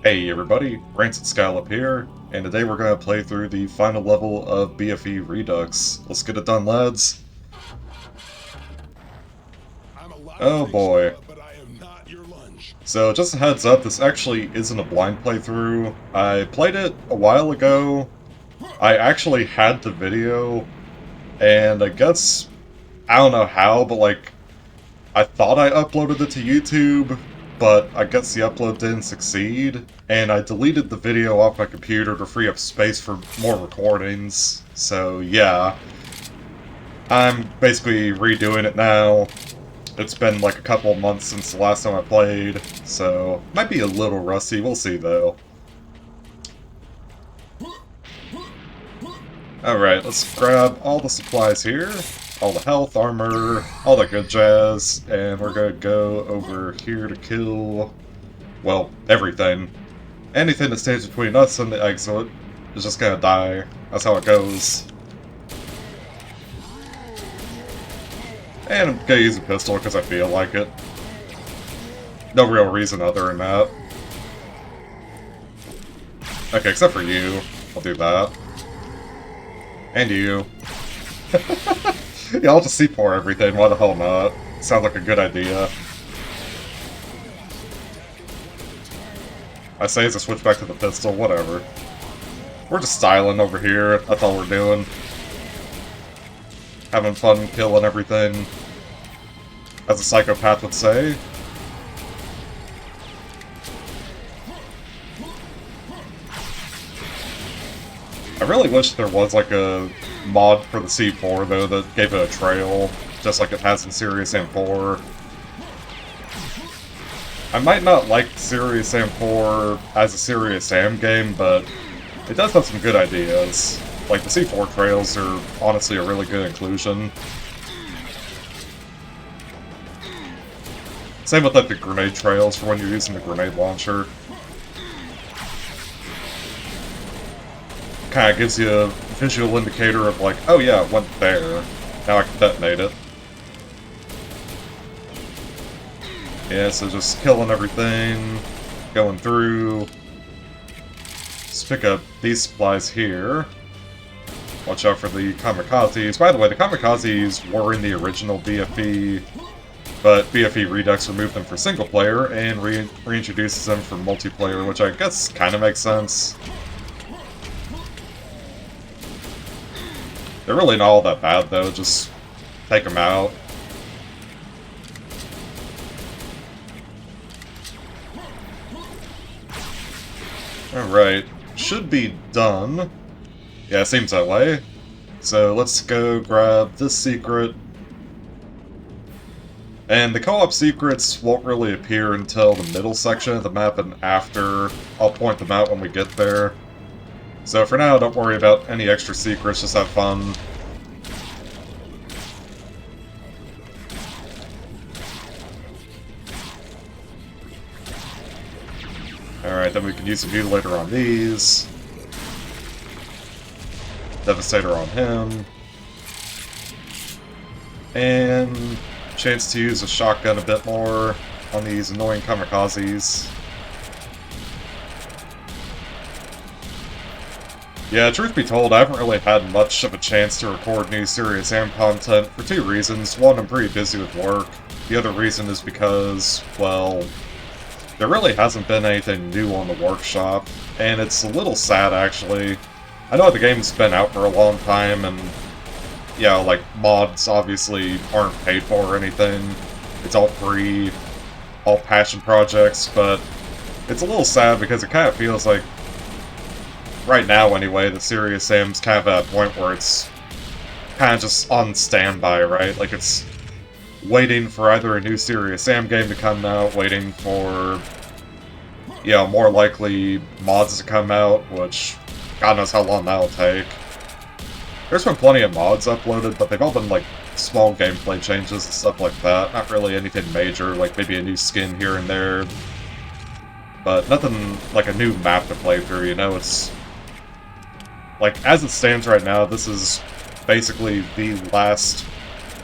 Hey everybody, Rancid Scallop here, and today we're going to play through the final level of BFE Redux. Let's get it done, lads. Oh boy. So just a heads up, this actually isn't a blind playthrough. I played it a while ago. I actually had the video, and I guess, I don't know how, but like, I thought I uploaded it to YouTube, but I guess the upload didn't succeed, and I deleted the video off my computer to free up space for more recordings, so yeah. I'm basically redoing it now. It's been like a couple of months since the last time I played, so might be a little rusty, we'll see though. Alright, let's grab all the supplies here. All the health, armor, all that good jazz, and we're gonna go over here to kill, well, everything. Anything that stands between us and the exit is just gonna die. That's how it goes. And I'm gonna use a pistol because I feel like it. No real reason other than that. Okay, except for you. I'll do that. And you. Yeah, I'll just C4 everything, why the hell not? Sounds like a good idea. I say as I switch back to the pistol, whatever. We're just styling over here, that's all we're doing. Having fun killing everything. As a psychopath would say. I really wish there was like a mod for the C4 though that gave it a trail, just like it has in Serious Sam 4. I might not like Serious Sam 4 as a Serious Sam game, but it does have some good ideas. Like the C4 trails are honestly a really good inclusion. Same with like the grenade trails for when you're using the grenade launcher. Kind of gives you a visual indicator of like, oh yeah, it went there. Now I can detonate it. Yeah, so just killing everything, going through. Let's pick up these supplies here. Watch out for the kamikazes. By the way, the kamikazes were in the original BFE, but BFE Redux removed them for single player and reintroduces them for multiplayer, which I guess kind of makes sense. They're really not all that bad, though. Just take them out. Alright. Should be done. Yeah, it seems that way. So let's go grab this secret. And the co-op secrets won't really appear until the middle section of the map and after. I'll point them out when we get there. So for now, don't worry about any extra secrets, just have fun. Alright, then we can use the Mutilator on these. Devastator on him. And chance to use a shotgun a bit more on these annoying kamikazes. Yeah, truth be told, I haven't really had much of a chance to record new Serious Sam content for two reasons. One, I'm pretty busy with work. The other reason is because, well, there really hasn't been anything new on the workshop, and it's a little sad, actually. I know the game's been out for a long time, and, yeah, like, mods obviously aren't paid for or anything. It's all free, all passion projects, but it's a little sad because it kind of feels like, right now, anyway, the Serious Sam's kind of at a point where it's kind of just on standby, right? Like, it's waiting for either a new Serious Sam game to come out, waiting for, you know, more likely mods to come out, which God knows how long that'll take. There's been plenty of mods uploaded, but they've all been, like, small gameplay changes and stuff like that. Not really anything major, like maybe a new skin here and there. But nothing like a new map to play through, you know? It's like, as it stands right now, this is basically the last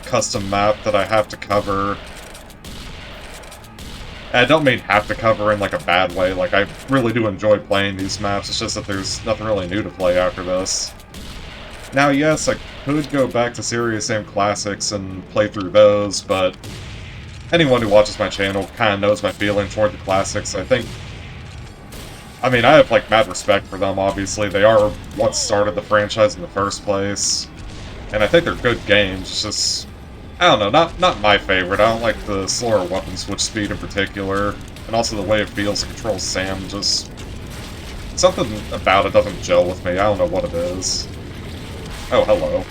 custom map that I have to cover. And I don't mean have to cover in, like, a bad way. Like, I really do enjoy playing these maps, it's just that there's nothing really new to play after this. Now, yes, I could go back to Serious Sam Classics and play through those, but anyone who watches my channel kind of knows my feeling toward the classics. I mean, I have, like, mad respect for them, obviously. They are what started the franchise in the first place. And I think they're good games, it's just... I don't know, not my favorite. I don't like the slower weapon switch speed in particular. And also the way it feels to control Sam, just... something about it doesn't gel with me. I don't know what it is. Oh, hello.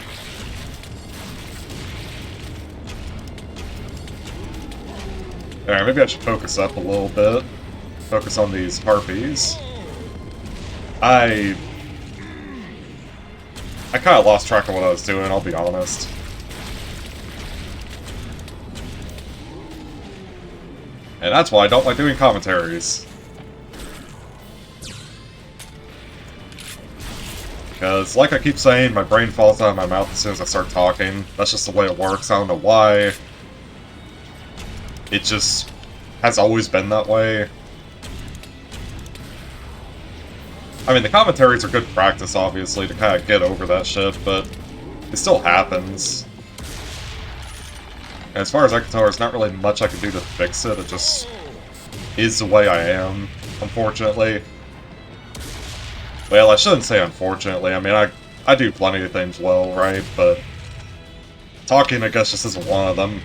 Alright, maybe I should focus up a little bit. Focus on these harpies. I kind of lost track of what I was doing, I'll be honest. And that's why I don't like doing commentaries. Because, like I keep saying, my brain falls out of my mouth as soon as I start talking. That's just the way it works, I don't know why. It just has always been that way. I mean, the commentaries are good practice, obviously, to kind of get over that shit, but it still happens. And as far as I can tell, there's not really much I can do to fix it. It just is the way I am, unfortunately. Well, I shouldn't say unfortunately. I mean, I do plenty of things well, right? But talking, I guess, just isn't one of them.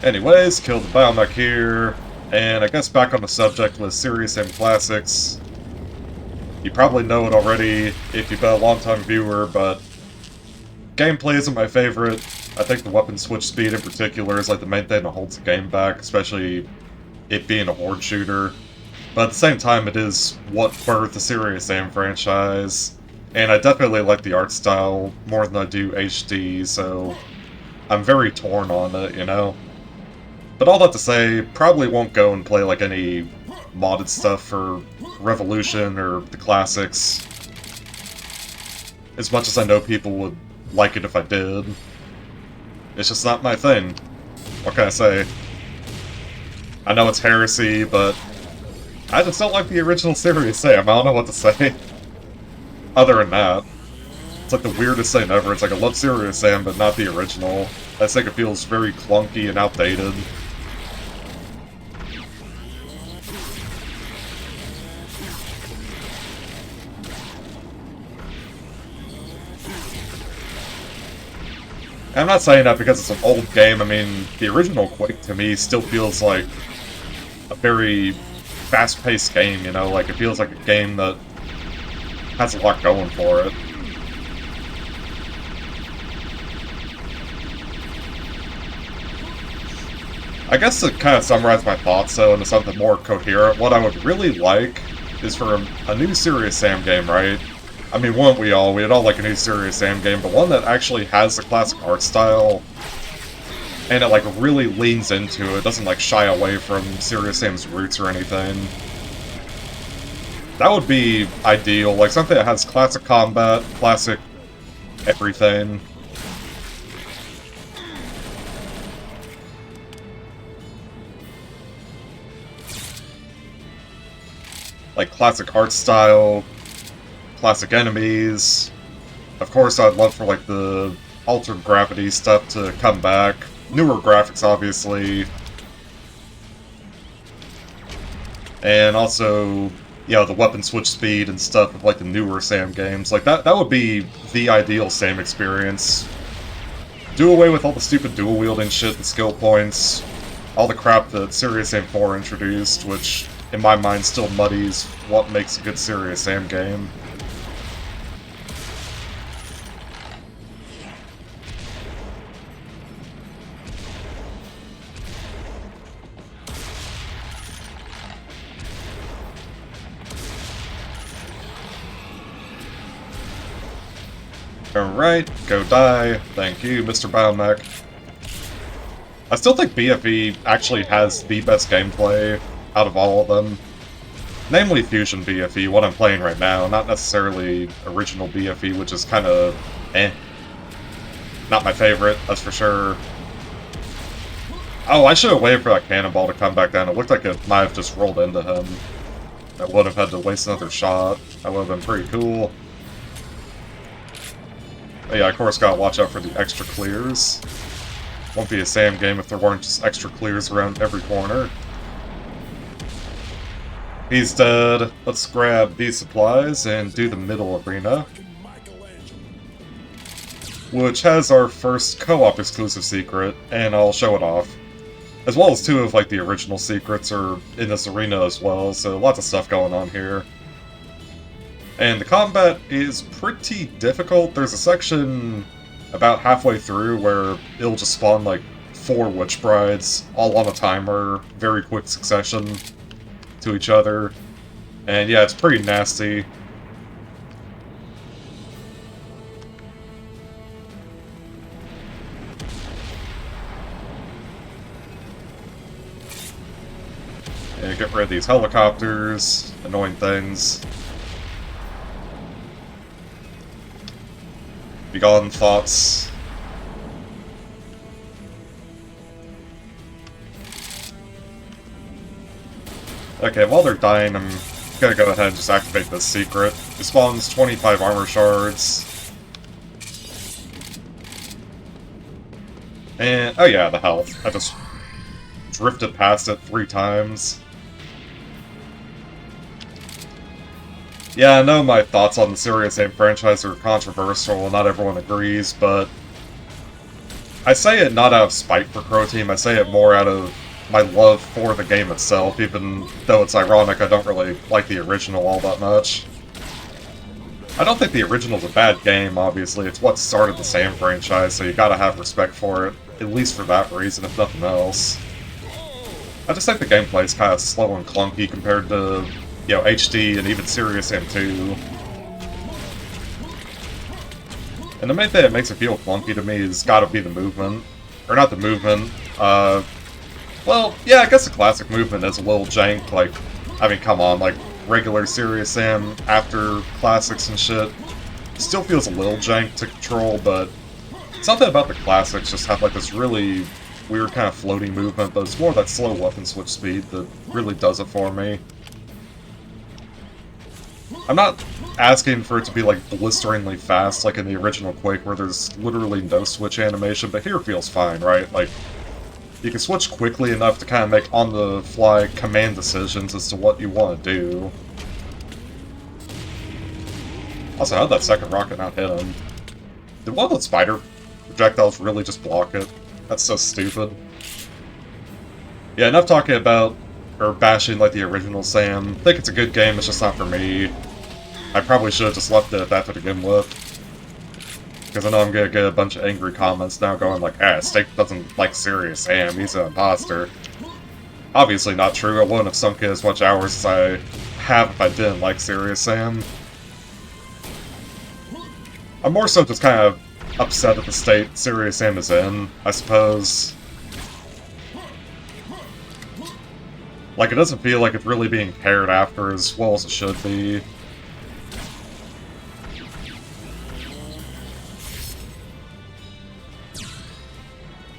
Anyways, killed the biomech here. And I guess back on the subject with Serious Sam Classics. You probably know it already if you've been a long-time viewer, but gameplay isn't my favorite. I think the weapon switch speed in particular is like the main thing that holds the game back, especially it being a horde shooter. But at the same time, it is what birthed the Serious Sam franchise, and I definitely like the art style more than I do HD, so I'm very torn on it, you know? But all that to say, probably won't go and play like any modded stuff for Revolution or the classics. As much as I know people would like it if I did. It's just not my thing. What can I say? I know it's heresy, but I just don't like the original Serious Sam. I don't know what to say. Other than that. It's like the weirdest thing ever. It's like I love Serious Sam, but not the original. I just think it feels very clunky and outdated. I'm not saying that because it's an old game. I mean, the original Quake to me still feels like a very fast-paced game, you know? Like, it feels like a game that has a lot going for it. I guess to kind of summarize my thoughts, though, into something more coherent, what I would really like is for a new Serious Sam game, right? I mean, we'd all like a new Serious Sam game, but one that actually has the classic art style, and it, like, really leans into it, doesn't, like, shy away from Serious Sam's roots or anything. That would be ideal, like, something that has classic combat, classic everything. Like, classic art style, classic enemies. Of course, I'd love for, like, the altered gravity stuff to come back. Newer graphics, obviously. And also, you know, the weapon switch speed and stuff of, like, the newer Sam games. Like, that would be the ideal Sam experience. Do away with all the stupid dual-wielding shit, the skill points, all the crap that Serious Sam 4 introduced, which, in my mind, still muddies what makes a good Serious Sam game. Alright, go die. Thank you, Mr. Biomech. I still think BFE actually has the best gameplay out of all of them. Namely Fusion BFE, what I'm playing right now, not necessarily original BFE, which is kind of eh. Not my favorite, that's for sure. Oh, I should have waited for that cannonball to come back down. It looked like it might have just rolled into him. I would have had to waste another shot. That would have been pretty cool. But yeah, of course, gotta watch out for the extra clears. Won't be a Sam game if there weren't just extra clears around every corner. He's dead. Let's grab these supplies and do the middle arena, which has our first co-op exclusive secret, and I'll show it off. As well as two of like the original secrets are in this arena as well, so lots of stuff going on here. And the combat is pretty difficult. There's a section about halfway through where it'll just spawn like 4 witch brides, all on a timer, very quick succession to each other. And yeah, it's pretty nasty. Yeah, get rid of these helicopters, annoying things. Begone thoughts. Okay, while they're dying, I'm gonna go ahead and just activate this secret. It spawns 25 armor shards. And, oh yeah, the health. I just drifted past it 3 times. Yeah, I know my thoughts on the Serious Sam franchise are controversial and not everyone agrees, but I say it not out of spite for Crow Team, I say it more out of my love for the game itself, even though it's ironic I don't really like the original all that much. I don't think the original's a bad game, obviously. It's what started the Sam franchise, so you gotta have respect for it, at least for that reason, if nothing else. I just think the gameplay's kind of slow and clunky compared to, you know, HD and even Serious Sam 2. And the main thing that makes it feel clunky to me has gotta be the movement. Or not the movement, well, yeah, I guess the classic movement is a little jank, like, I mean, come on, like, regular Serious Sam after classics and shit still feels a little jank to control, but something about the classics just have, like, this really weird kind of floating movement, but it's more that slow weapon switch speed that really does it for me. I'm not asking for it to be, like, blisteringly fast like in the original Quake, where there's literally no switch animation, but here feels fine, right? Like, you can switch quickly enough to kind of make on-the-fly command decisions as to what you want to do. Also, how'd that second rocket not hit him? Did one of the spider projectiles really just block it? That's so stupid. Yeah, enough talking about, or bashing like the original Sam. I think it's a good game, it's just not for me. I probably should have just left it at that to begin with. Because I know I'm gonna get a bunch of angry comments now going like, ah, Steak doesn't like Serious Sam, he's an imposter. Obviously not true, I wouldn't have sunk in as much hours as I have if I didn't like Serious Sam. I'm more so just kind of upset at the state Serious Sam is in, I suppose. Like, it doesn't feel like it's really being cared after as well as it should be.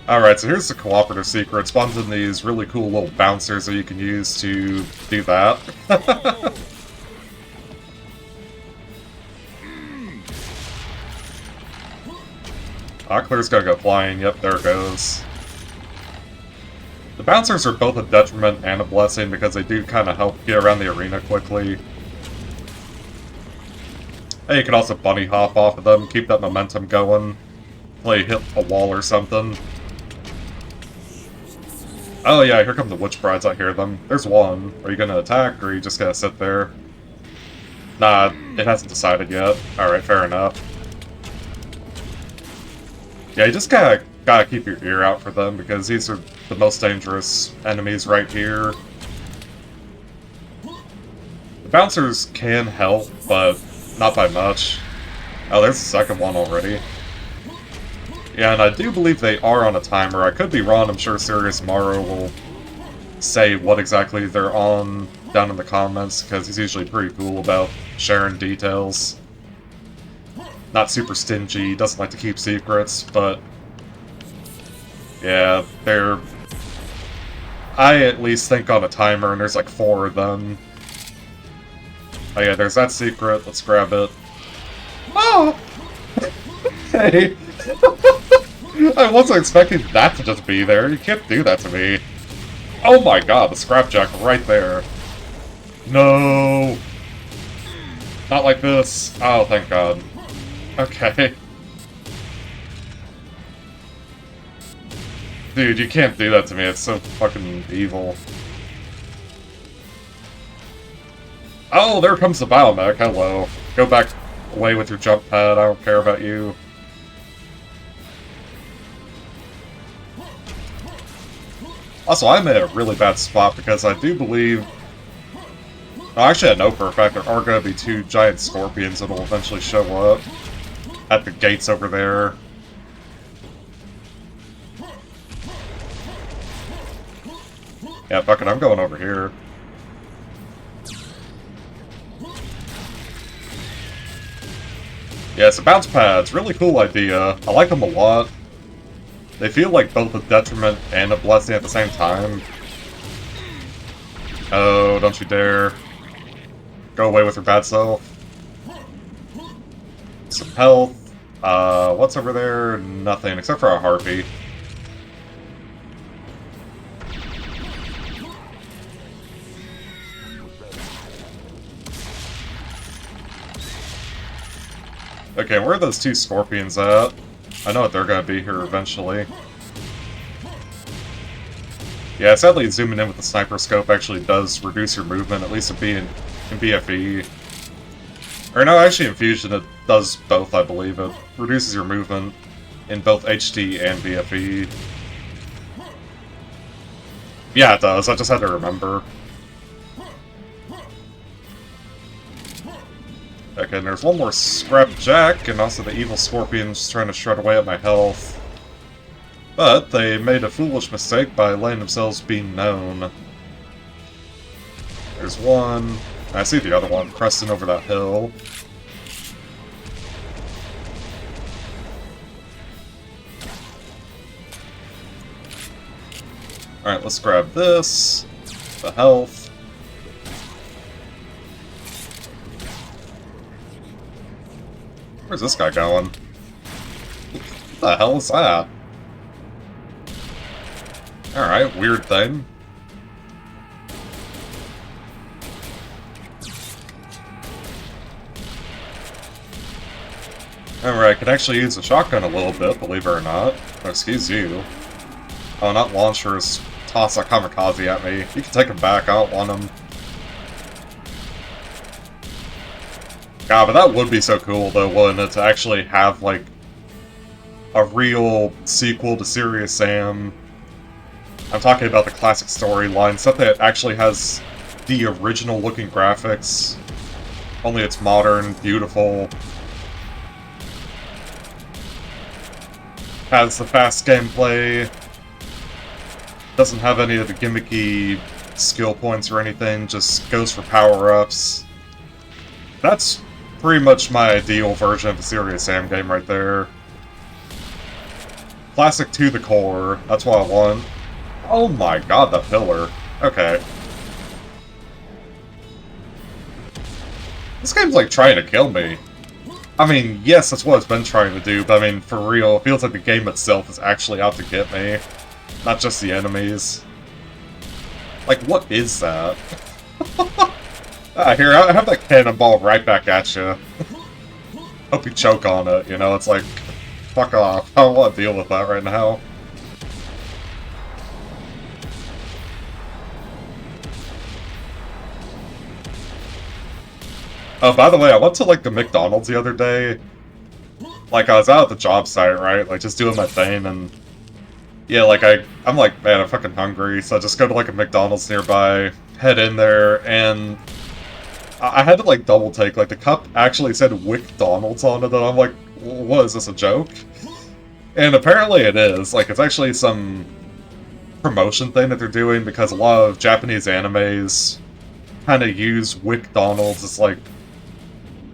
Alright, so here's the cooperative secret. It spawns in these really cool little bouncers that you can use to do that. Clear's gotta go flying. Yep, there it goes. The bouncers are both a detriment and a blessing because they do kind of help get around the arena quickly. And you can also bunny hop off of them, keep that momentum going. Until you hit a wall or something. Oh yeah, here come the witch brides, I hear them. There's one. Are you gonna attack, or are you just gonna sit there? Nah, it hasn't decided yet. Alright, fair enough. Yeah, you just gotta keep your ear out for them, because these are the most dangerous enemies right here. The bouncers can help, but not by much. Oh, there's the second one already. Yeah, and I do believe they are on a timer. I could be wrong, I'm sure Serious Morrow will say what exactly they're on down in the comments, because he's usually pretty cool about sharing details. Not super stingy, doesn't like to keep secrets, but yeah, they're I at least think on a timer, and there's like 4 of them. Oh yeah, there's that secret. Let's grab it. Oh! Hey! I wasn't expecting that to just be there. You can't do that to me. Oh my god, the scrapjack right there. No! Not like this. Oh, thank god. Okay. Dude, you can't do that to me. It's so fucking evil. Oh, there comes the biomech. Hello. Go back away with your jump pad. I don't care about you. Also, I'm in a really bad spot because I do believe... Oh, actually, I know for a fact there are going to be 2 giant scorpions that will eventually show up at the gates over there. Yeah, fuck it, I'm going over here. Yeah, so bounce pads, really cool idea. I like them a lot. They feel like both a detriment and a blessing at the same time. Oh, don't you dare. Go away with your bad self. Some health. What's over there? Nothing, except for a harpy. Okay, where are those 2 scorpions at? I know that they're gonna be here eventually. Yeah, sadly zooming in with the sniper scope actually does reduce your movement, at least in BFE. Or no, actually in Fusion it does both, I believe. It reduces your movement in both HD and BFE. Yeah, it does, I just had to remember. Okay, and there's one more scrapjack, and also the evil scorpions trying to shred away at my health. But they made a foolish mistake by letting themselves be known. There's one. I see the other one cresting over that hill. Alright, let's grab this. The health. Where's this guy going? What the hell is that? Alright, weird thing. Alright, I can actually use a shotgun a little bit, believe it or not. Oh, excuse you. Oh, not launchers. Toss a kamikaze at me. You can take him back, I don't want him. God, but that would be so cool, though, wouldn't it, to actually have, like, a real sequel to Serious Sam. I'm talking about the classic storyline, stuff that actually has the original-looking graphics, only it's modern, beautiful, has the fast gameplay, doesn't have any of the gimmicky skill points or anything, just goes for power-ups. That's pretty much my ideal version of the Serious Sam game right there. Classic to the core, that's what I want. Oh my god, the pillar. Okay. This game's like trying to kill me. I mean, yes, that's what it's been trying to do, but I mean, for real, it feels like the game itself is actually out to get me. Not just the enemies. Like, what is that? Here, I have that cannonball right back at you. Hope you choke on it, you know, it's like, fuck off. I don't want to deal with that right now. Oh, by the way, I went to, like, the McDonald's the other day. Like, I was out at the job site, right? Like, just doing my thing, and... yeah, like, I'm like, man, I'm fucking hungry, so I just go to, like, a McDonald's nearby, head in there, and... I had to, like, double take, like, the cup actually said Wick Donald's on it, and I'm like, what, is this a joke? And apparently it is. Like, it's actually some promotion thing that they're doing, because a lot of Japanese animes kind of use Wick Donald's as, like,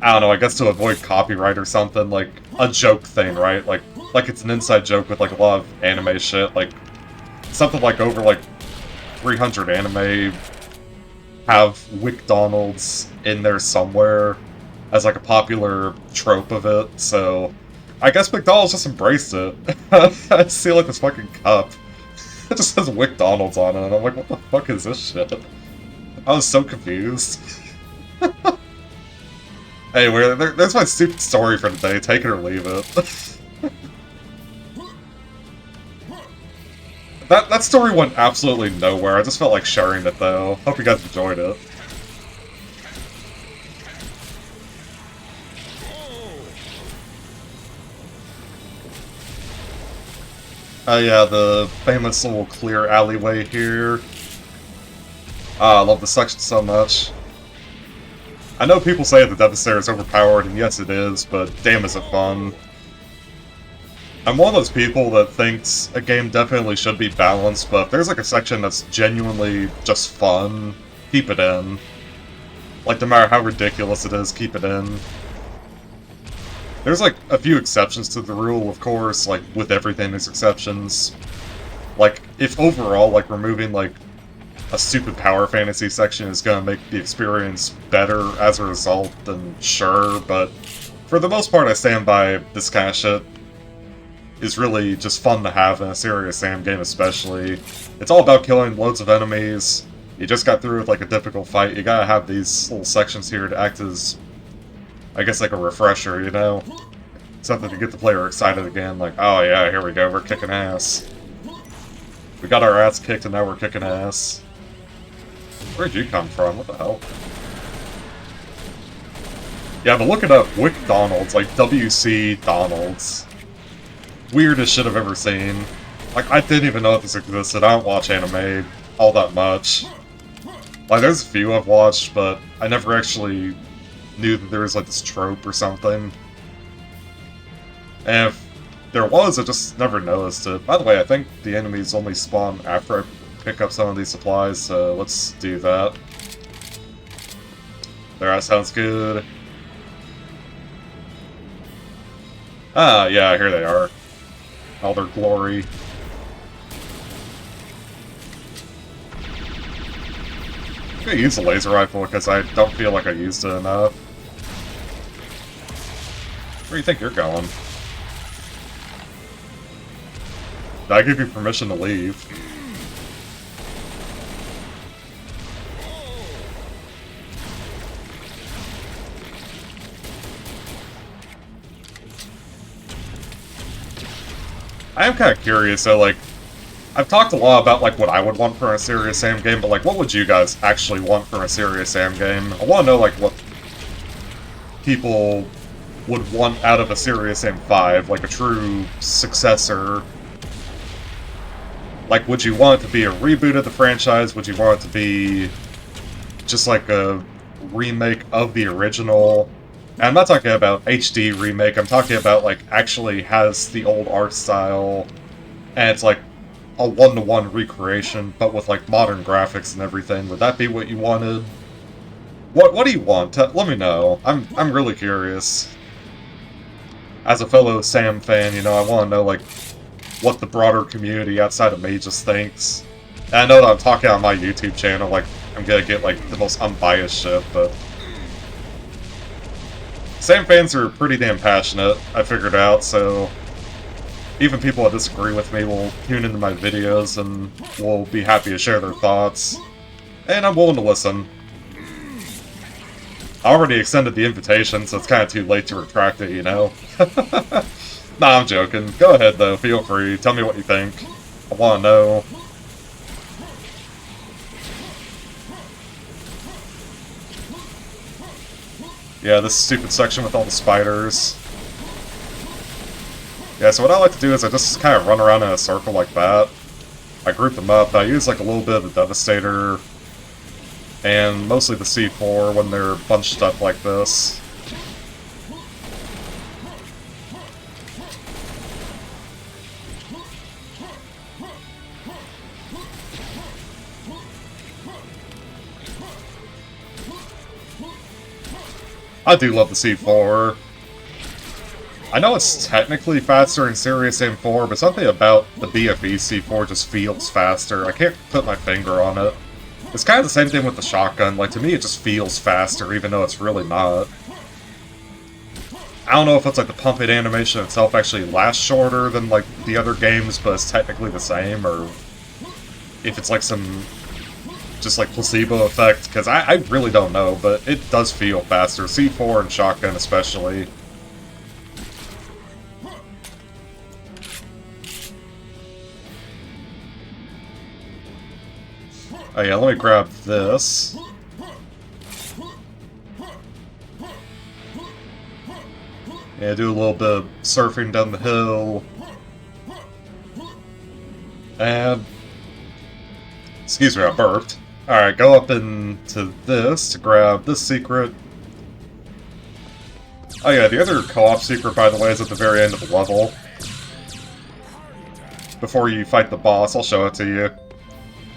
I don't know, I guess to avoid copyright or something, like, a joke thing, right? Like it's an inside joke with, like, a lot of anime shit, like, something like over, like, 300 anime have Wick Donalds in there somewhere as like a popular trope of it, so I guess McDonald's just embraced it. I see like this fucking cup. It just says Wick Donalds on it, and I'm like, what the fuck is this shit? I was so confused. Anyway, there's my stupid story for today. Take it or leave it. That story went absolutely nowhere. I just felt like sharing it, though. Hope you guys enjoyed it. Oh yeah, the famous little clear alleyway here. Ah, I love this section so much. I know people say the Devastator is overpowered, and yes it is, but damn is it fun. I'm one of those people that thinks a game definitely should be balanced, but if there's like a section that's genuinely just fun, keep it in. Like, no matter how ridiculous it is, keep it in. There's like a few exceptions to the rule, of course, like with everything there's exceptions. Like, if overall, like, removing like a stupid power fantasy section is gonna make the experience better as a result, then sure, but for the most part I stand by this kind of shit. Is really just fun to have in a serious Sam game especially. It's all about killing loads of enemies. You just got through with like a difficult fight, you gotta have these little sections here to act as, I guess, like a refresher, you know? Something to get the player excited again, like, oh yeah, here we go, we're kicking ass. We got our ass kicked and now we're kicking ass. Where'd you come from? What the hell? Yeah, but look it up, Wick Donald's, like WC Donald's. Weirdest shit I've ever seen. Like, I didn't even know this existed. I don't watch anime all that much. Like, there's a few I've watched, but I never actually knew that there was, like, this trope or something. And if there was, I just never noticed it. By the way, I think the enemies only spawn after I pick up some of these supplies, so let's do that. There, that sounds good. Ah, yeah, here they are. All their glory. I'm gonna use the laser rifle because I don't feel like I used it enough. Where do you think you're going? Did I give you permission to leave? I am kind of curious, though, like, I've talked a lot about, like, what I would want for a serious Sam game, but, like, what would you guys actually want for a serious Sam game? I want to know, like, what people would want out of a Serious Sam 5, like a true successor. Like, would you want it to be a reboot of the franchise? Would you want it to be just like a remake of the original? And I'm not talking about HD remake, I'm talking about, like, actually has the old art style, and it's like a one-to-one recreation, but with, like, modern graphics and everything. Would that be what you wanted? What do you want? Let me know. I'm really curious. As a fellow Sam fan, you know, I want to know, like, what the broader community outside of me just thinks. And I know that I'm talking on my YouTube channel, like, I'm gonna get, like, the most unbiased shit, but Sam fans are pretty damn passionate, I figured out, so even people that disagree with me will tune into my videos and will be happy to share their thoughts. And I'm willing to listen. I already extended the invitation, so it's kind of too late to retract it, you know? Nah, I'm joking. Go ahead, though. Feel free. Tell me what you think. I want to know. Yeah, this stupid section with all the spiders. Yeah, so what I like to do is I just kind of run around in a circle like that. I group them up. I use like a little bit of the Devastator and mostly the C4 when they're bunched up like this. I do love the C4. I know it's technically faster in Serious Aim 4, but something about the BFE C4 just feels faster. I can't put my finger on it. It's kind of the same thing with the shotgun. Like, to me, it just feels faster, even though it's really not. I don't know if it's like the pumping animation itself actually lasts shorter than like the other games, but it's technically the same, or if it's like some just like placebo effect, because I really don't know, but it does feel faster. C4 and shotgun especially. Oh yeah, let me grab this. Yeah, do a little bit of surfing down the hill. And... excuse me, I burped. Alright, go up into this to grab this secret. Oh yeah, the other co-op secret, by the way, is at the very end of the level. Before you fight the boss, I'll show it to you.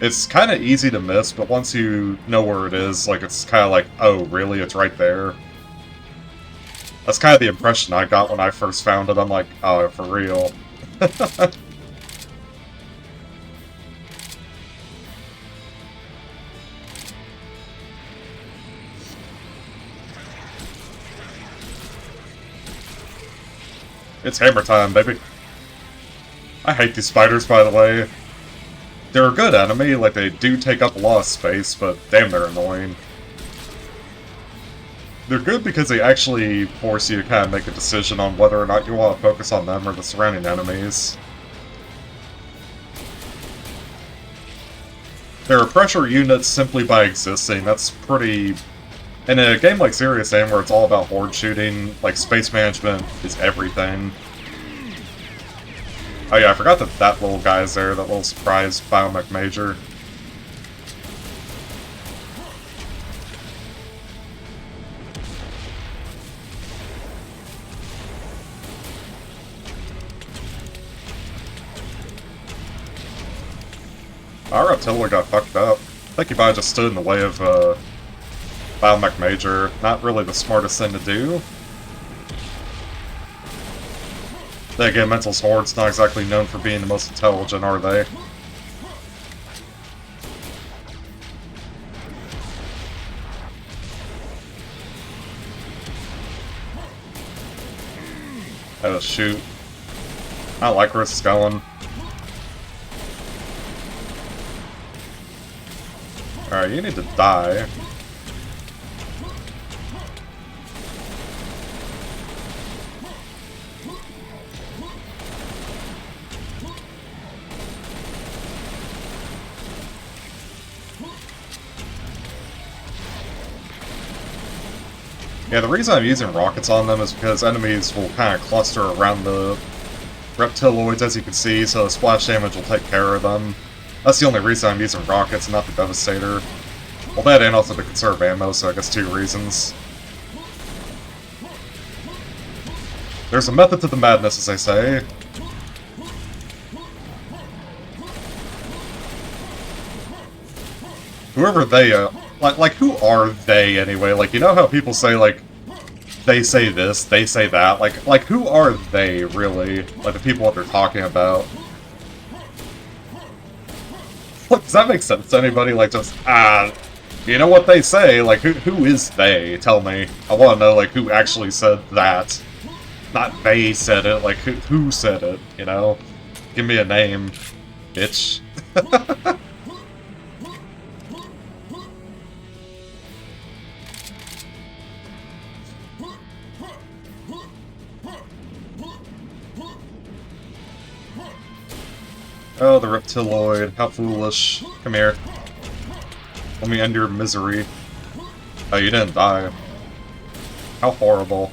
It's kind of easy to miss, but once you know where it is, like, it's kind of like, oh, really? It's right there? That's kind of the impression I got when I first found it. I'm like, oh, for real. It's hammer time, baby. I hate these spiders, by the way. They're a good enemy, like, they do take up a lot of space, but damn, they're annoying. They're good because they actually force you to kind of make a decision on whether or not you want to focus on them or the surrounding enemies. They're a pressure unit simply by existing. That's pretty... in a game like Serious Aim, where it's all about horde shooting, like, space management is everything. Oh yeah, I forgot that that little guy's there, that little surprise biomech major. Our artillery got fucked up. I think he might have just stood in the way of, biomech major. Not really the smartest thing to do. Then again, Mental's Horde's not exactly known for being the most intelligent, are they? Oh, shoot. I don't like where it's going. Alright, you need to die. Yeah, the reason I'm using rockets on them is because enemies will kind of cluster around the reptiloids, as you can see, so splash damage will take care of them. That's the only reason I'm using rockets, not the Devastator. Well, that and also to conserve ammo, so I guess 2 reasons. There's a method to the madness, as they say. Whoever they, like, who are they, anyway? Like, you know how people say, like, they say this, they say that? Like, who are they, really? Like, the people what they're talking about? Like, does that make sense to anybody? Like, just, you know what they say? Like, who is they? Tell me. I want to know, like, who actually said that. Not they said it, like, who said it, you know? Give me a name, bitch. Oh, the reptiloid. How foolish. Come here. Let me end your misery. Oh, you didn't die. How horrible.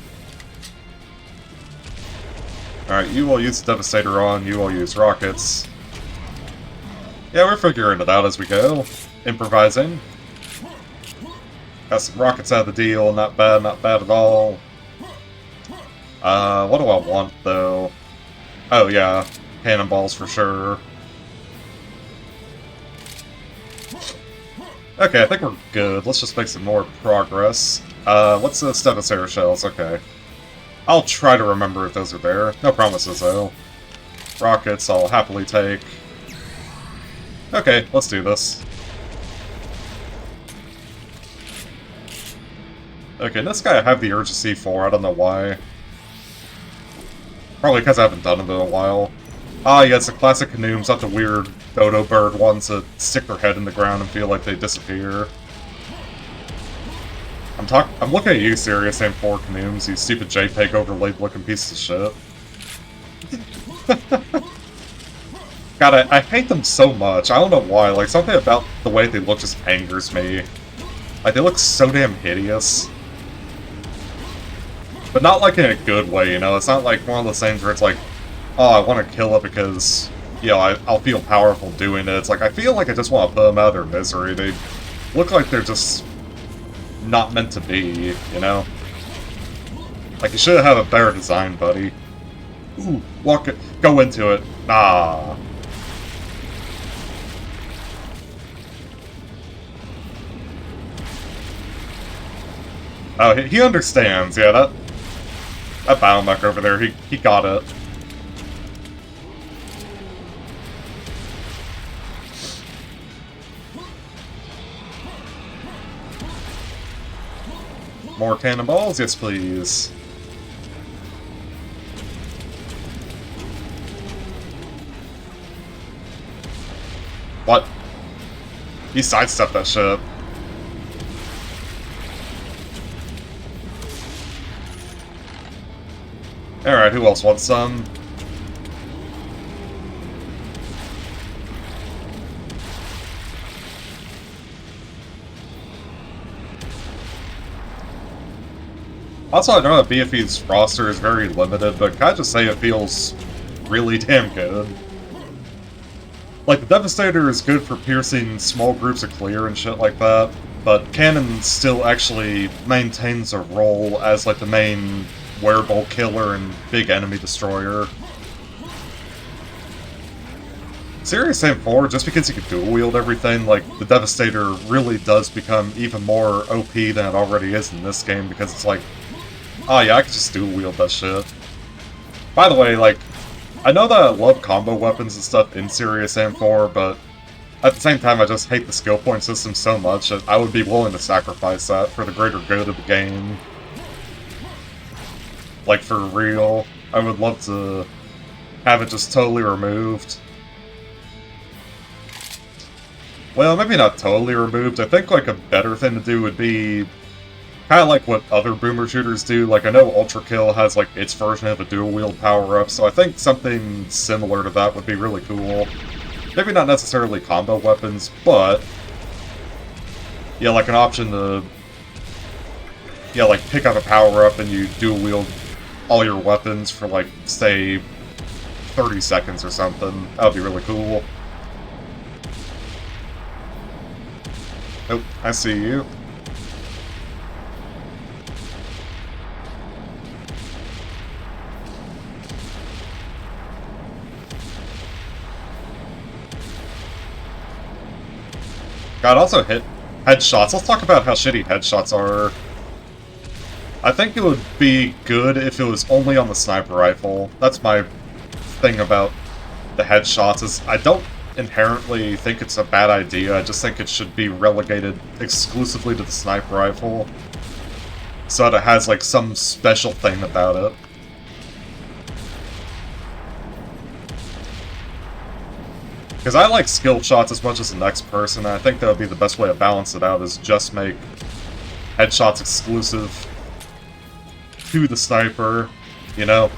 Alright, you will use the Devastator on, you will use rockets. Yeah, we're figuring it out as we go. Improvising. Got some rockets out of the deal, not bad at all. What do I want, though? Oh, yeah. Cannonballs for sure. Okay, I think we're good. Let's just make some more progress. What's the Devastator shells? Okay. I'll try to remember if those are there. No promises, though. Rockets I'll happily take. Okay, let's do this. Okay, this guy I have the urge to see for, I don't know why. Probably because I haven't done it in a while. Ah, yeah, it's the classic Canomes, not the weird dodo bird ones that stick their head in the ground and feel like they disappear. I'm looking at you, Serious Sam 4 Canomes, you stupid JPEG overlaid looking pieces of shit. God, I hate them so much. I don't know why. Like, something about the way they look just angers me. Like, they look so damn hideous. But not, like, in a good way, you know? It's not like one of those things where it's like, oh, I want to kill it because, you know, I'll feel powerful doing it. It's like, I feel like I just want to put them out of their misery. They look like they're just not meant to be, you know? Like, you should have a better design, buddy. Ooh, walk it. Go into it. Ah. Oh, he understands. Yeah, that Biomech over there, he got it. More cannonballs? Yes, please. What? He sidestepped that shit. Alright, who else wants some? Also, I know that BFE's roster is very limited, but can I just say it feels really damn good? Like, the Devastator is good for piercing small groups of clear and shit like that, but Cannon still actually maintains a role as, like, the main wearable killer and big enemy destroyer. Serious Sam 4, just because you can dual-wield everything, like, the Devastator really does become even more OP than it already is in this game, because it's like, oh yeah, I can just dual-wield that shit. By the way, like, I know that I love combo weapons and stuff in Serious Sam 4, but at the same time I just hate the skill point system so much that I would be willing to sacrifice that for the greater good of the game. Like, for real. I would love to have it just totally removed. Well, maybe not totally removed. I think, like, a better thing to do would be kind of like what other boomer shooters do. Like, I know Ultra Kill has, like, its version of a dual-wield power-up, so I think something similar to that would be really cool. Maybe not necessarily combo weapons, but yeah, like an option to, yeah, like, pick up a power-up and you dual-wield all your weapons for, like, say, 30 seconds or something. That would be really cool. Oh, I see you. God, also hit headshots. Let's talk about how shitty headshots are. I think it would be good if it was only on the sniper rifle. That's my thing about the headshots, is I don't inherently think it's a bad idea. I just think it should be relegated exclusively to the sniper rifle, so that it has, like, some special thing about it. Because I like skill shots as much as the next person, and I think that would be the best way to balance it out, is just make headshots exclusive to the sniper, you know?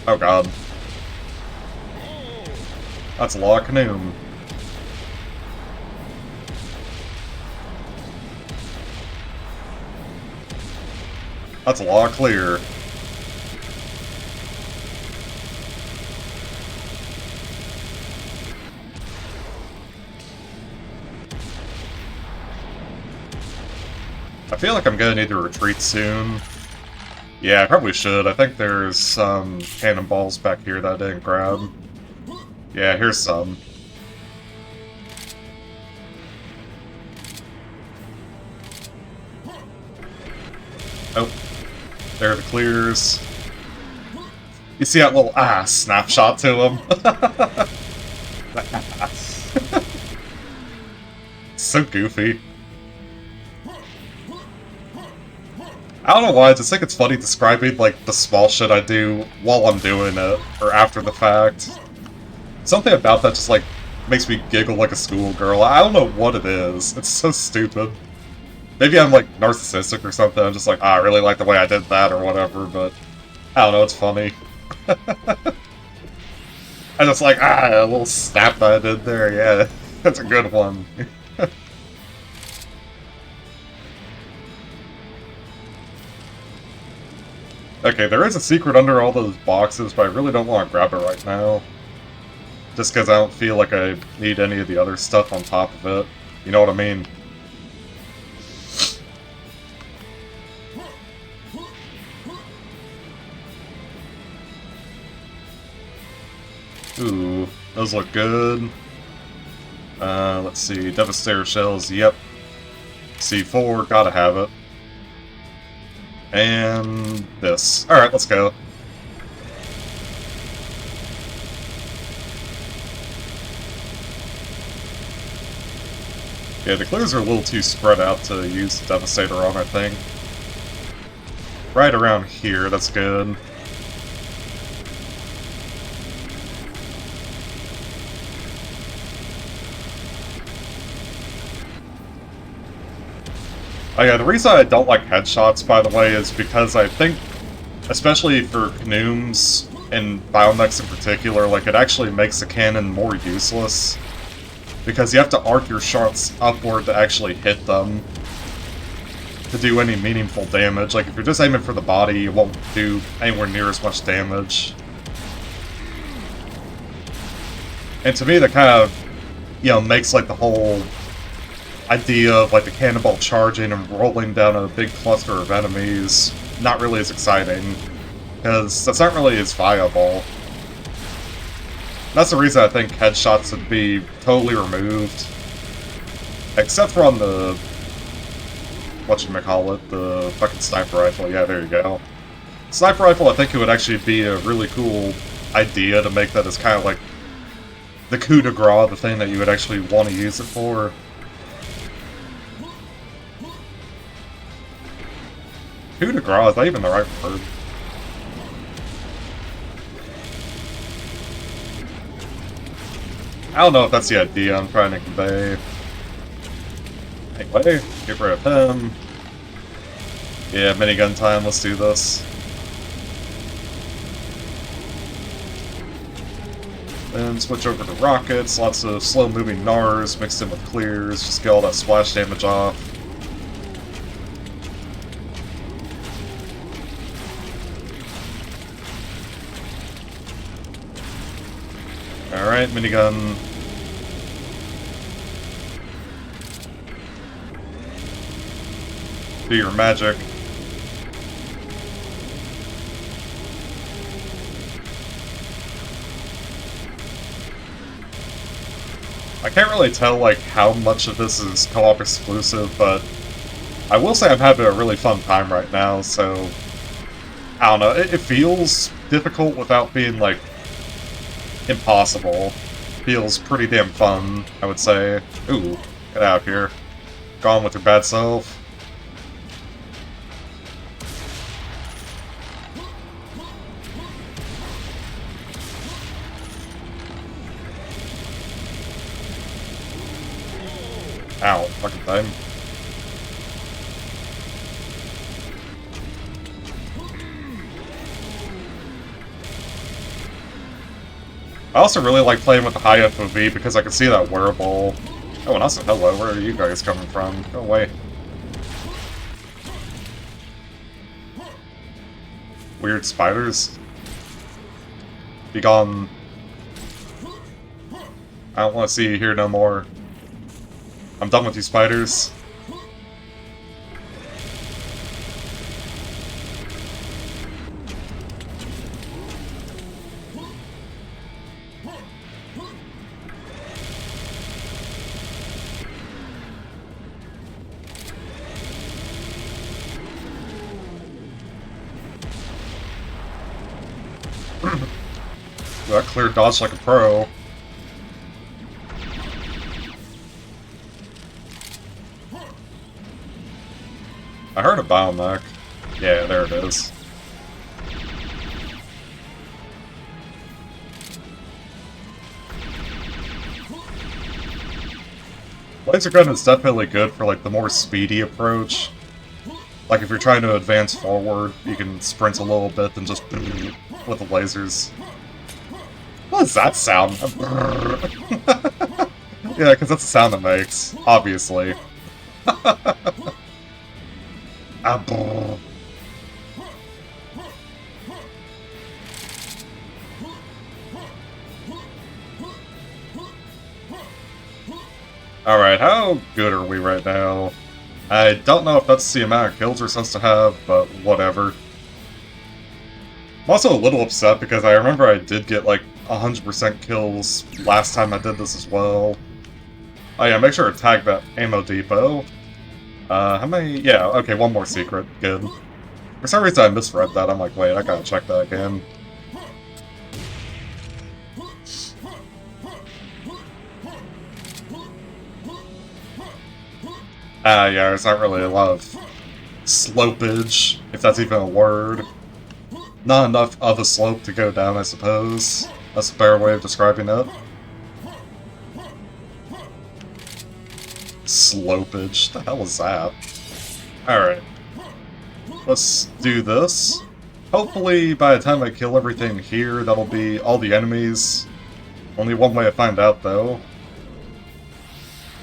Oh god. That's a lot of Canoom. That's a lot of clear. I feel like I'm gonna need to retreat soon. Yeah, I probably should. I think there's some cannonballs back here that I didn't grab. Yeah, here's some. Oh, there are the clears. You see that little snapshot to him? So goofy. I don't know why, I just think it's funny describing, like, the small shit I do while I'm doing it, or after the fact. Something about that just, like, makes me giggle like a schoolgirl. I don't know what it is. It's so stupid. Maybe I'm, like, narcissistic or something. I'm just like, I really like the way I did that or whatever, but I don't know, it's funny. I just like, a little snap that I did there, yeah. That's a good one. Okay, there is a secret under all those boxes, but I really don't want to grab it right now. Just because I don't feel like I need any of the other stuff on top of it. You know what I mean? Ooh, those look good. Let's see, Devastator shells, yep. C4, gotta have it. And this. Alright, let's go. Yeah, the clears are a little too spread out to use the Devastator on, I think. Right around here, that's good. Oh yeah, the reason I don't like headshots, by the way, is because I think, especially for Gnooms and Biomechs in particular, like, it actually makes the cannon more useless. Because you have to arc your shots upward to actually hit them to do any meaningful damage. Like, if you're just aiming for the body, you won't do anywhere near as much damage. And to me, that kind of, you know, makes, like, the whole idea of, like, the cannonball charging and rolling down a big cluster of enemies not really as exciting, because that's not really as viable. That's the reason I think headshots would be totally removed, except for on the, whatchamacallit, the fucking sniper rifle. Yeah, there you go. Sniper rifle, I think it would actually be a really cool idea to make that as kind of like the coup de grace, the thing that you would actually want to use it for. Coup de grace, is that even the right word? I don't know if that's the idea I'm trying to convey. Anyway, get rid of him. Yeah, minigun time, let's do this. Then switch over to rockets, lots of slow-moving NARs mixed in with clears, just get all that splash damage off. Alright, minigun. Do your magic. I can't really tell, like, how much of this is co-op exclusive, but I will say I'm having a really fun time right now, so I don't know, it feels difficult without being, like, impossible. Feels pretty damn fun, I would say. Ooh, get out of here. Gone with your bad self. Ow, fucking time. I also really like playing with the high FOV because I can see that wearable. Oh, and also, hello, where are you guys coming from? Go away. Weird spiders. Be gone. I don't want to see you here no more. I'm done with you spiders. That clear dodge like a pro. I heard a biomech. Yeah, there it is. Laser gun is definitely good for like the more speedy approach. Like if you're trying to advance forward, you can sprint a little bit and just with the lasers. What does that sound? Yeah, because that's the sound it makes, obviously. Alright, how good are we right now? I don't know if that's the amount of kills we're supposed to have, but whatever. I'm also a little upset because I remember I did get like 100% kills last time I did this as well. Oh yeah, make sure to tag that ammo depot. How many? Yeah, okay, one more secret. Good. For some reason I misread that. I'm like, wait, I gotta check that again. Yeah, there's not really a lot of slopage, if that's even a word. Not enough of a slope to go down, I suppose. That's a better way of describing it. Slopage? The hell is that? Alright. Let's do this. Hopefully, by the time I kill everything here, that'll be all the enemies. Only one way to find out, though.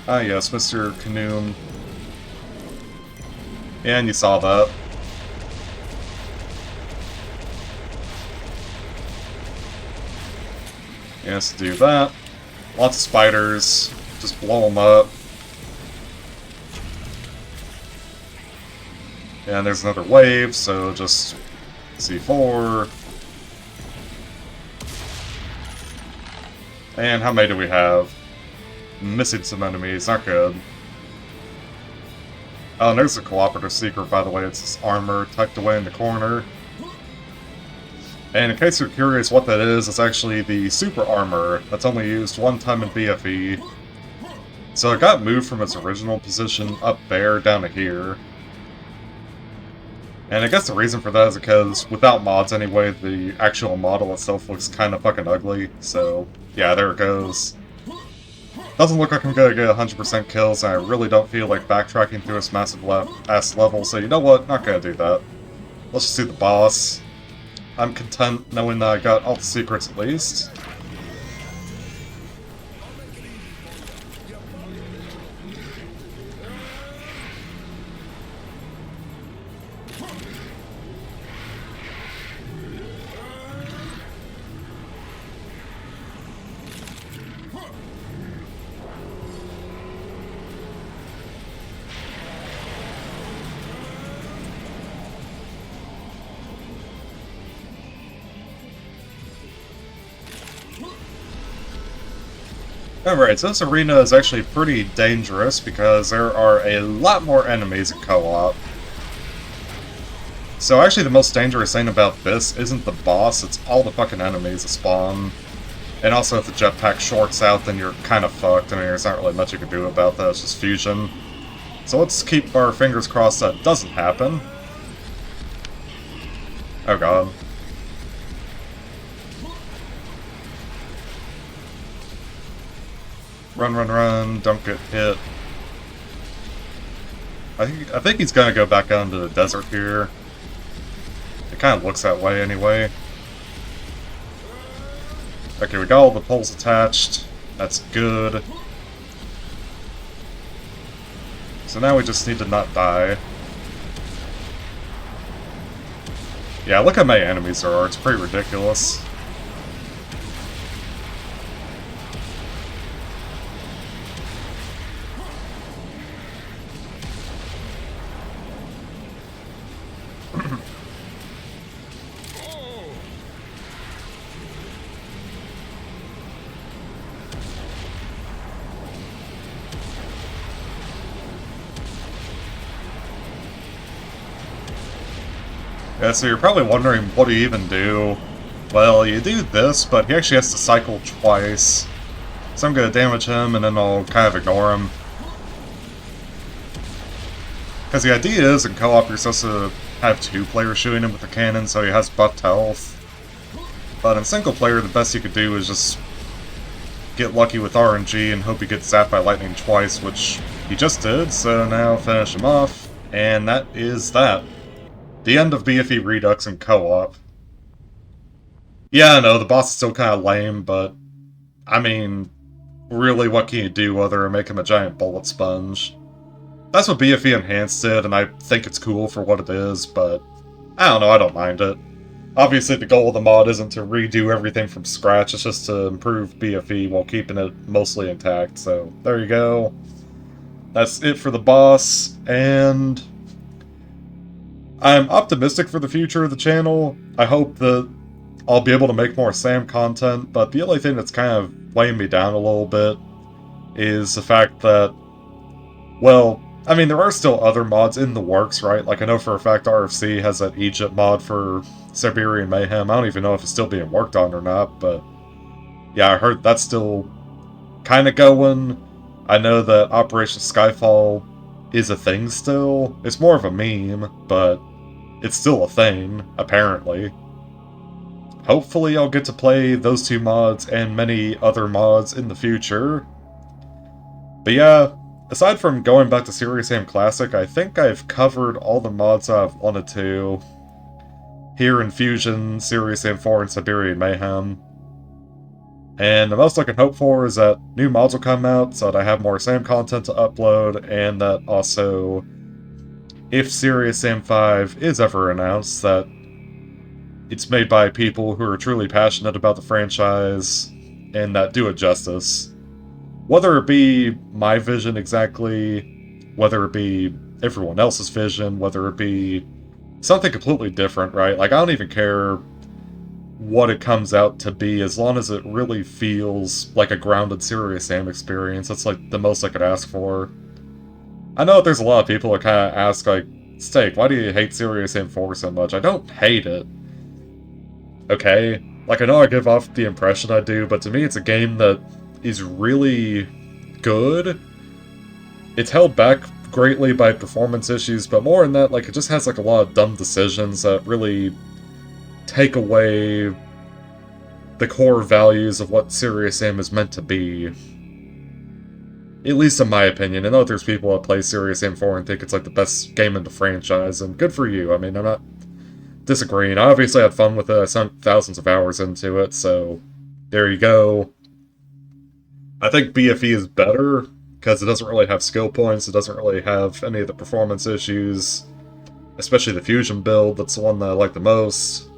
Ah yes, Mr. Canoom. And you saw that. Yes, do that. Lots of spiders. Just blow them up. And there's another wave, so just C4. And how many do we have? Missing some enemies, not good. Oh, and there's a cooperative secret, by the way. It's this armor tucked away in the corner. And in case you're curious what that is, it's actually the super armor that's only used one time in BFE. So it got moved from its original position up there down to here. And I guess the reason for that is because, without mods anyway, the actual model itself looks kind of fucking ugly. So, yeah, there it goes. Doesn't look like I'm gonna get 100% kills, and I really don't feel like backtracking through this massive ass level, so you know what? Not gonna do that. Let's just do the boss. I'm content knowing that I got all the secrets at least. Alright, so this arena is actually pretty dangerous because there are a lot more enemies in co-op. So actually the most dangerous thing about this isn't the boss, it's all the fucking enemies that spawn. And also if the jetpack shorts out, then you're kind of fucked. I mean, there's not really much you can do about that, it's just fusion. So let's keep our fingers crossed that doesn't happen. Oh god. Run, run, run, don't get hit. I think he's gonna go back out into the desert here. It kind of looks that way anyway. Okay, we got all the poles attached. That's good. So now we just need to not die. Yeah, look how many enemies there are. It's pretty ridiculous. Yeah, so you're probably wondering what do you even do? Well, you do this, but he actually has to cycle twice. So I'm gonna damage him, and then I'll kind of ignore him. Because the idea is, in co-op, you're supposed to have two players shooting him with the cannon, so he has buffed health. But in single player, the best you could do is just get lucky with RNG and hope he gets zapped by lightning twice, which he just did, so now finish him off. And that is that. The end of BFE Redux in co-op. Yeah, I know, the boss is still kind of lame, but I mean, really, what can you do other than make him a giant bullet sponge? That's what BFE Enhanced did, and I think it's cool for what it is, but I don't know, I don't mind it. Obviously, the goal of the mod isn't to redo everything from scratch, it's just to improve BFE while keeping it mostly intact, so there you go. That's it for the boss, and I'm optimistic for the future of the channel. I hope that I'll be able to make more Sam content, but the only thing that's kind of weighing me down a little bit is the fact that, well, I mean, there are still other mods in the works, right? Like, I know for a fact RFC has that Egypt mod for Siberian Mayhem. I don't even know if it's still being worked on or not, but yeah, I heard that's still kind of going. I know that Operation Skyfall is a thing still. It's more of a meme, but it's still a thing, apparently. Hopefully I'll get to play those two mods and many other mods in the future. But yeah, aside from going back to Serious Sam Classic, I think I've covered all the mods I've wanted to here in Fusion, Serious Sam 4, and Siberian Mayhem. And the most I can hope for is that new mods will come out so that I have more Sam content to upload, and that also, if Serious Sam 5 is ever announced, that it's made by people who are truly passionate about the franchise and that do it justice. Whether it be my vision exactly, whether it be everyone else's vision, whether it be something completely different, right? Like, I don't even care what it comes out to be, as long as it really feels like a grounded Serious Sam experience. That's like the most I could ask for. I know that there's a lot of people that kind of ask, like, Steak, why do you hate Serious Sam 4 so much? I don't hate it. Okay? Like, I know I give off the impression I do, but to me it's a game that is really good. It's held back greatly by performance issues, but more than that, like, it just has, like, a lot of dumb decisions that really take away the core values of what Serious Sam is meant to be. At least in my opinion. I know there's people that play Serious Sam 4 and think it's like the best game in the franchise, and good for you. I mean, I'm not disagreeing. I obviously had fun with it. I sunk thousands of hours into it, so there you go. I think BFE is better, because it doesn't really have skill points, it doesn't really have any of the performance issues, especially the Fusion build, that's the one that I like the most.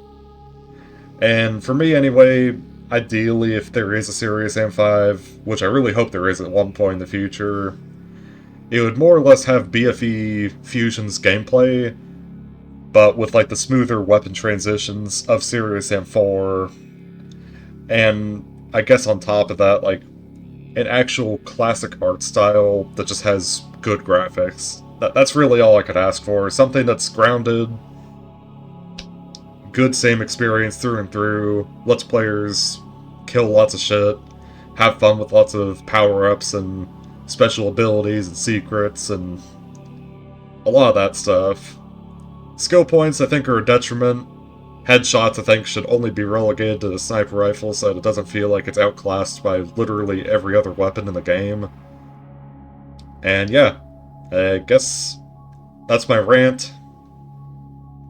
And for me anyway, ideally if there is a Serious Sam 5, which I really hope there is at one point in the future, it would more or less have BFE Fusion's gameplay, but with like the smoother weapon transitions of Serious Sam 4, and I guess on top of that, like, an actual classic art style that just has good graphics. That's really all I could ask for. Something that's grounded, good Sam experience through and through, lets players kill lots of shit, have fun with lots of power-ups and special abilities and secrets and a lot of that stuff. Skill points I think are a detriment. Headshots I think should only be relegated to the sniper rifle so that it doesn't feel like it's outclassed by literally every other weapon in the game. And yeah, I guess that's my rant.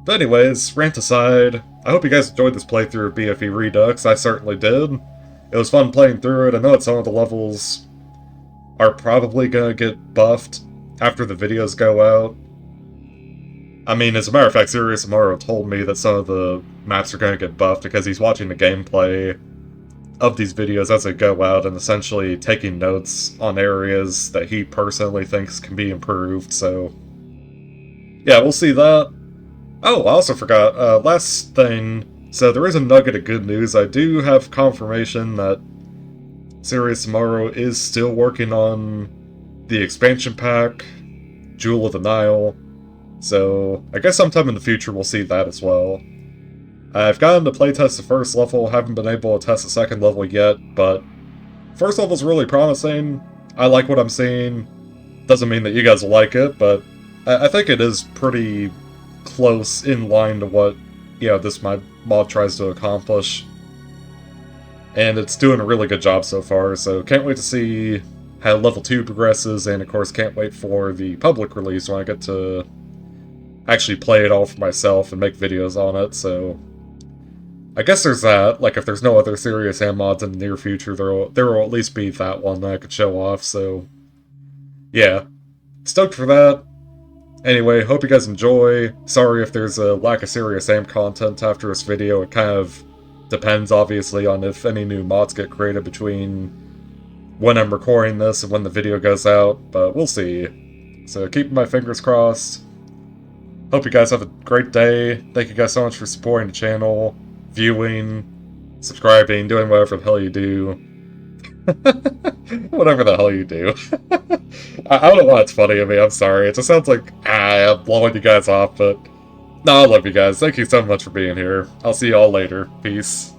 But anyways, rant aside, I hope you guys enjoyed this playthrough of BFE Redux. I certainly did. It was fun playing through it. I know that some of the levels are probably gonna get buffed after the videos go out. I mean, as a matter of fact, Serious Amaro told me that some of the maps are going to get buffed because he's watching the gameplay of these videos as they go out and essentially taking notes on areas that he personally thinks can be improved, so yeah, we'll see that. Oh, I also forgot, last thing, so there is a nugget of good news. I do have confirmation that Serious Amaro is still working on the expansion pack, Jewel of the Nile. So, I guess sometime in the future we'll see that as well. I've gotten to playtest the first level, haven't been able to test the second level yet, but first level's really promising. I like what I'm seeing. Doesn't mean that you guys will like it, but I think it is pretty close in line to what, this mod tries to accomplish. And it's doing a really good job so far, so can't wait to see how level 2 progresses, and of course can't wait for the public release when I get to actually play it all for myself and make videos on it, so I guess there's that. Like, if there's no other Serious Sam mods in the near future, there will at least be that one that I could show off, so yeah. Stoked for that. Anyway, hope you guys enjoy. Sorry if there's a lack of Serious Sam content after this video. It kind of depends, obviously, on if any new mods get created between when I'm recording this and when the video goes out, but we'll see. So keeping my fingers crossed. Hope you guys have a great day. Thank you guys so much for supporting the channel, viewing, subscribing, doing whatever the hell you do. Whatever the hell you do. I don't know why it's funny to me, I'm sorry. It just sounds like, I'm blowing you guys off, but no, I love you guys. Thank you so much for being here. I'll see you all later. Peace.